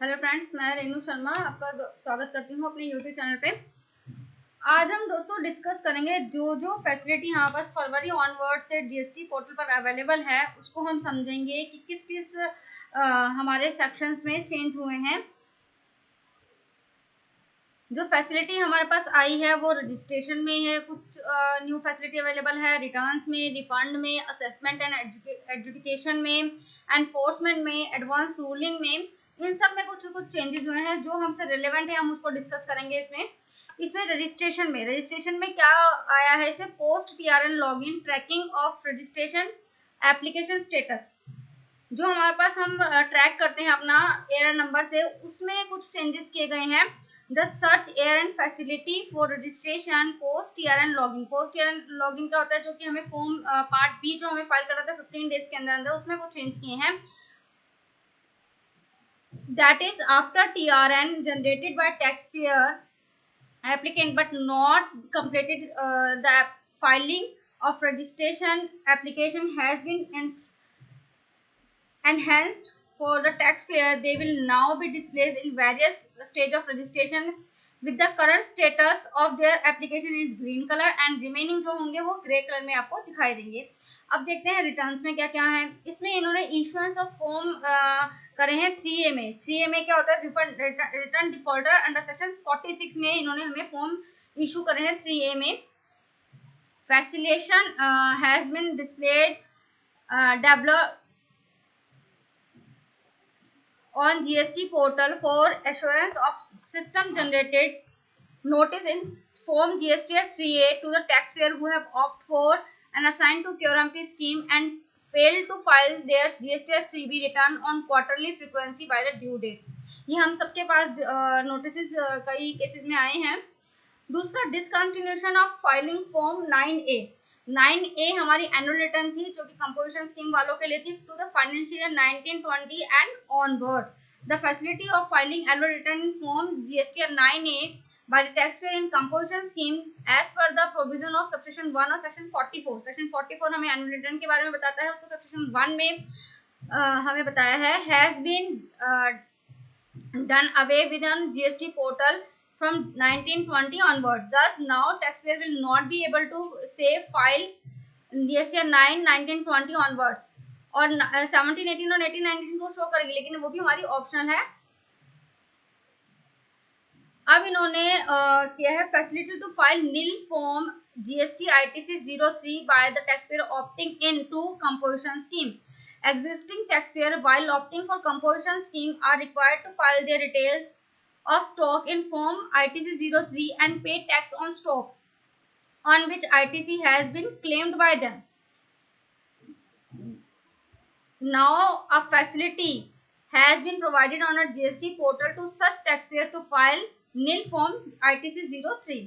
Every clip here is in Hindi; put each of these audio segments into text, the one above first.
हेलो फ्रेंड्स, मैं रेनू शर्मा आपका स्वागत करती हूँ अपने यूट्यूब चैनल पे। आज हम दोस्तों डिस्कस करेंगे जो फैसिलिटी हमारे पास फरवरी ऑनवर्ड से जीएसटी पोर्टल पर अवेलेबल है, उसको हम समझेंगे कि किस किस हमारे सेक्शंस में चेंज हुए हैं। जो फैसिलिटी हमारे पास आई है वो रजिस्ट्रेशन में है, कुछ न्यू फैसिलिटी अवेलेबल है रिटर्न्स में, रिफंड में, असेसमेंट एंड एजुकेशन में, एनफोर्समेंट में, एडवांस रूलिंग में। इन सब में कुछ कुछ चेंजेस हुए हैं जो हमसे रिलेवेंट है, हम उसको डिस्कस करेंगे। इसमें रजिस्ट्रेशन में क्या आया है, इसमें post TRN login, tracking of registration, application status. जो हमारे पास हम ट्रैक करते हैं अपना एयर नंबर से, उसमें कुछ चेंजेस किए गए हैं। The search air and facility for registration post TRN logging. Post TRN logging क्या होता है, जो कि हमें फॉर्म पार्ट बी जो हमें फाइल करना था 15 डेज के अंदर उसमें कुछ चेंज किए हैं। That is after TRN generated by tax payer applicant but not completed the filing of registration application has been enhanced for the taxpayer. They will now be displayed in various stage of registration with the current status of their application is green color and remaining जो होंगे वो ग्रे कलर में आपको दिखाई देंगे। अब देखते हैं रिटर्न्स में क्या क्या है। इसमें इन्होंने इश्यूएंस ऑफ फॉर्म करे हैं 3A में। 3A में क्या होता है, रिटर्न डिफॉल्टर अंडर सेक्शन 46 में इन्होंने हमें फॉर्म इशू करे हैं 3A में। Facilitation has been displayed develop on GST portal for assurance of system generated notice in form GSTR 3A to the taxpayer who have opted for and assigned to QRMP scheme and failed to file their GSTR 3B return on quarterly frequency by the due date। ये हम सबके पास नोटिस कई केसेस में आए हैं। दूसरा, discontinuation of filing form 9A। 9A हमारी एनुअल रिटर्न थी जो कि कंपोजिशन स्कीम वालों के लिए थी to the financial year 1920 and onwards. The facility of filing annual return form GSTR 9A by the taxpayer in composition scheme as per the provision of subsection 1 और section 44। section 44 हमें एनुअल रिटर्न के बारे में बताता है, उसको subsection 1 में हमें बताया है has been done away with on GST portal from 1920 onwards. Thus now taxpayer will not be able to say file GST 9 1920 onwards और 1718 और 1819 को शो करेगी, लेकिन वो भी हमारी ऑप्शनल है। अब इन्होंने किया है facility to file nil form GST ITC 03 by the taxpayer opting in to composition scheme. Existing taxpayer while opting for composition scheme are required to file their details of stock in form ITC 03 and pay tax on stock on which ITC has been claimed by them. Now a facility has been provided on a GST portal to such taxpayer to file nil form ITC 03.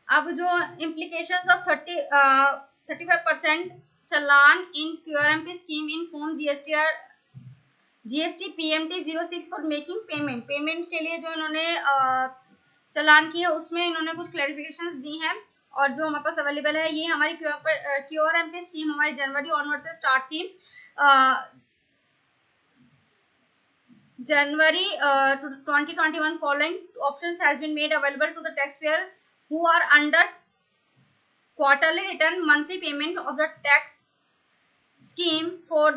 अब जो implications of 35% challan in QRMP scheme in form GST PMT 06 for making payment के लिए जो इन्होंने चालान किए उसमें इन्होंने कुछ क्लैरिफिकेशंस दी हैं और जो हमारे पास अवेलेबल है। ये हमारी QRMP स्कीम हमारी जनवरी ऑनवर्ड से स्टार्ट थी। January 2021 following options has been made available to the taxpayer who are under quarterly return monthly payment of the tax scheme for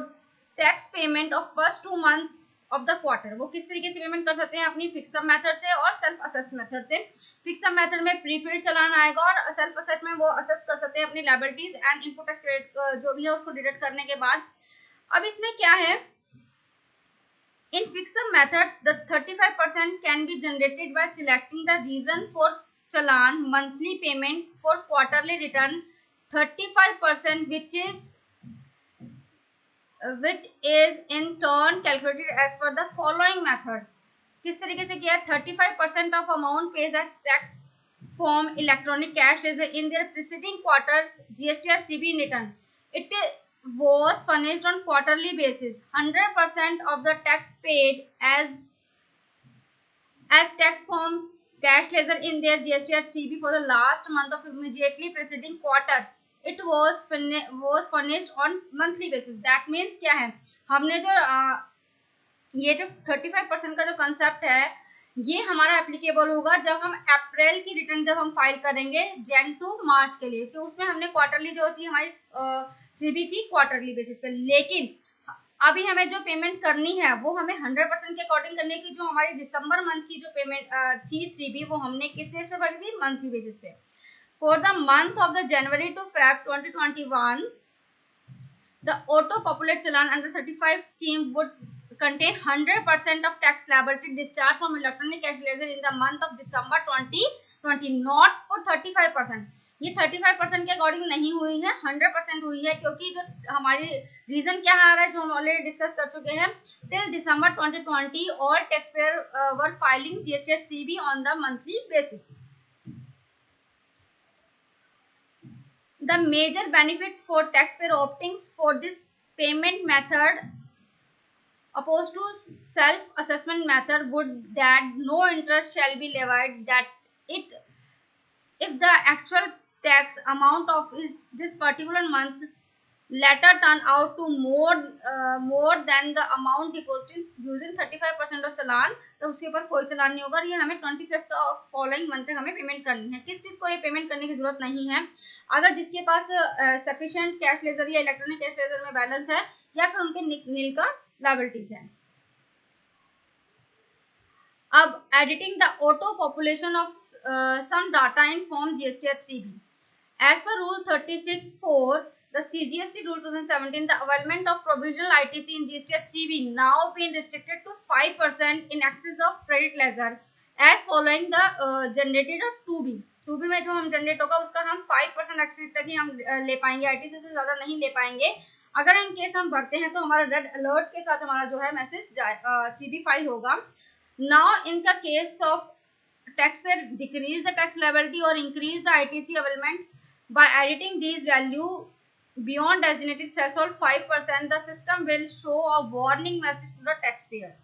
tax payment of first 2 months of the quarter। वो किस तरीके से पेमेंट कर सकते हैं, अपनी फिक्सड मेथड से और सेल्फ असेस मेथड से। फिक्सड मेथड में प्रीफिल्ड चालान आएगा और सेल्फ असेस में वो असेस कर सकते हैं अपनी liabilities and input tax credit जो भी है उसको डिडक्ट करने के बाद। अब इसमें क्या है, in fixed method the 35% can be generated by selecting the reason for challan monthly payment for quarterly return 35% which is in turn calculated as per the following method। किस तरीके से किया है, 35% of amount pays as tax form electronic cash ledger in their preceding quarter GSTR 3B return। It was furnished on quarterly basis। 100% of the tax paid as tax form cash ledger in their GSTR 3B for the last month of immediately preceding quarter it was furnished on monthly basis. That means क्या है, हमने जो ये जो 35% का जो कंसेप्ट है ये हमारा एप्लीकेबल होगा जब हम अप्रैल की रिटर्न जब हम फाइल करेंगे जैन टू मार्च के लिए, तो उसमें हमने क्वार्टरली जो होती है हमारी 3B थी क्वार्टरली बेसिस पे। लेकिन अभी हमें जो पेमेंट करनी है वो हमें 100% के अकॉर्डिंग करने की, जो हमारी दिसंबर मंथ की जो पेमेंट थी 3B वो हमने किस बेस पे भरी थी, मंथली बेसिस पे। For the month of the January to Feb 2021 the auto populate challan under 35 scheme would contain 100% of tax liability discharged from electronic cash ledger in the month of December 2020, not for 35%। ये 35% के अकॉर्डिंग नहीं हुई है, 100% हुई है, क्योंकि जो हमारी रीजन क्या आ रहा है जो हम ऑलरेडी डिस्कस कर चुके हैं, टिल दिसंबर 2020 और tax payer were filing GST 3B on the monthly basis. The major benefit for taxpayer opting for this payment method opposed to self-assessment method would that no interest shall be levied, that if the actual tax amount of this particular month later turn out to more than the amount deposited using 35% of चालान, तो उसके ऊपर कोई चालान नहीं होगा। ये हमें 25th ऑफ फॉलोइंग मंथ तक हमें पेमेंट करनी है। किस किस को ये पेमेंट करने की जरूरत नहीं है, अगर जिसके पास सफिशिएंट कैश लेजर या इलेक्ट्रॉनिक कैश लेजर में बैलेंस है या फिर उनके नील का लायबिलिटीज है। अब editing the auto population of some data in form GST 3B as per rule 36(4) the CGST rule 2017, the availment of provisional ITC in GST 3B now being restricted to 5% in excess of credit ledger as following the generated of 2B में जो हम जनरेट होगा उसका हम 5% एक्सेस तक ही हम ले पाएंगे, ITC से ज्यादा नहीं ले पाएंगे। अगर इन केस हम भरते हैं तो हमारा रेड अलर्ट के साथ हमारा जो है मैसेज 3B फाइल होगा। Now in the case of taxpayer decrease the tax liability or increase the ITC availment by editing these value beyond designated threshold 5%, the system will show a warning message to the taxpayer.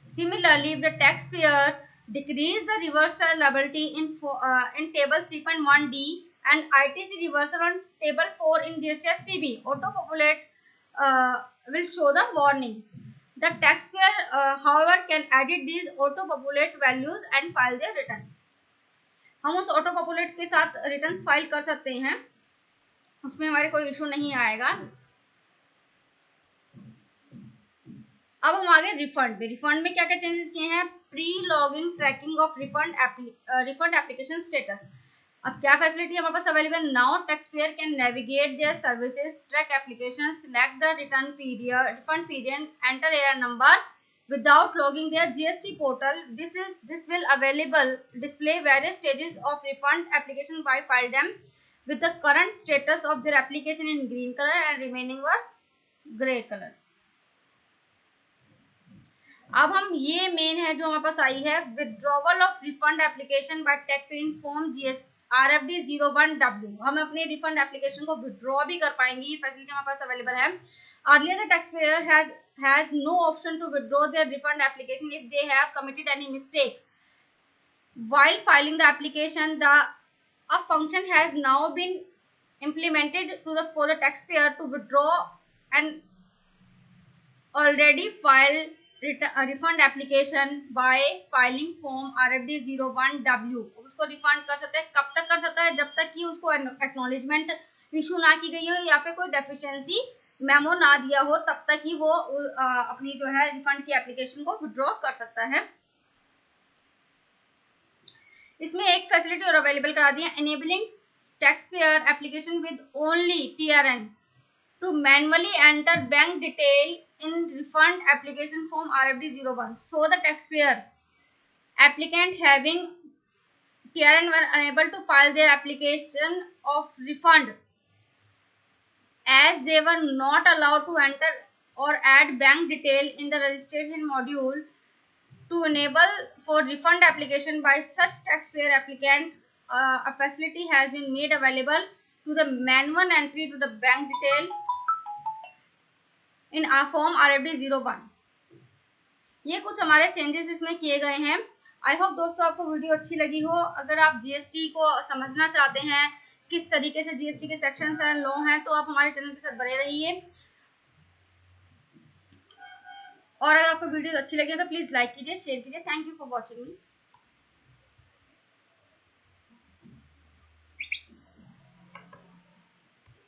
Similarly, if the taxpayer decrease the reversal liability in table 3.1D and ITC reversal on table 4 in GST 3B, auto populate will show the warning. The taxpayer, however, can edit these auto populate values and file their returns. हम उस ऑटो पॉपुलेट के साथ रिटर्न्स फाइल कर सकते हैं, उसमें हमारे कोई इशू नहीं आएगा। अब हम आगे रिफंड में क्या क्या चेंजेस किए हैं, pre logging tracking of refund application status. अब क्या फैसिलिटी हमारे पास available, now taxpayer can navigate their services, track application, select the refund period, enter air number without logging their GST portal. This will available display various stages of refund application by file them with the current status of their application in green color and remaining were gray color. अब हम ये मेन है जो हमारे पास आई है, withdrawal of refund application by taxpayer in form RFD 01W। हम अपने रिफंड एप्लीकेशन को विड्रॉ भी कर पाएंगे, ये फैसिलिटी हमारे पास अवेलेबल है। Earlier, the taxpayer has no option to withdraw their refund application if they have committed any mistake while filing the application. A function has now been implemented for the taxpayer to withdraw an already filed refund application by filing form RFD 01W। उसको रिफंड कर सकते हैं, कब तक कर सकता है, जब तक कि उसको एक्नॉलेजमेंट इशू ना की गई हो या फिर कोई डेफिशिएंसी मेमो ना दिया हो, तब तक ही वो अपनी जो है रिफंड की एप्लीकेशन को विड्रॉ कर सकता है। इसमें एक फैसिलिटी और अवेलेबल करा दी है, enabling taxpayer application with only TRN to manually enter bank detail in refund application form RFD 01, so the taxpayer applicant having TRN were unable to file their application of refund as they were not allowed to enter or add bank detail in the registration module to enable for refund application by such taxpayer applicant. A facility has been made available to the manual entry to the bank detail in our form RFD 01। ये कुछ हमारे चेंजेस इसमें किए गए हैं। आई होप दोस्तों आपको वीडियो अच्छी लगी हो। अगर आप GST को समझना चाहते हैं किस तरीके से जीएसटी के सेक्शंस एंड लॉ हैं, तो आप हमारे चैनल के साथ बने रहिए। और अगर आपको वीडियो अच्छी लगे तो प्लीज लाइक कीजिए, शेयर कीजिए। Thank you for watching me.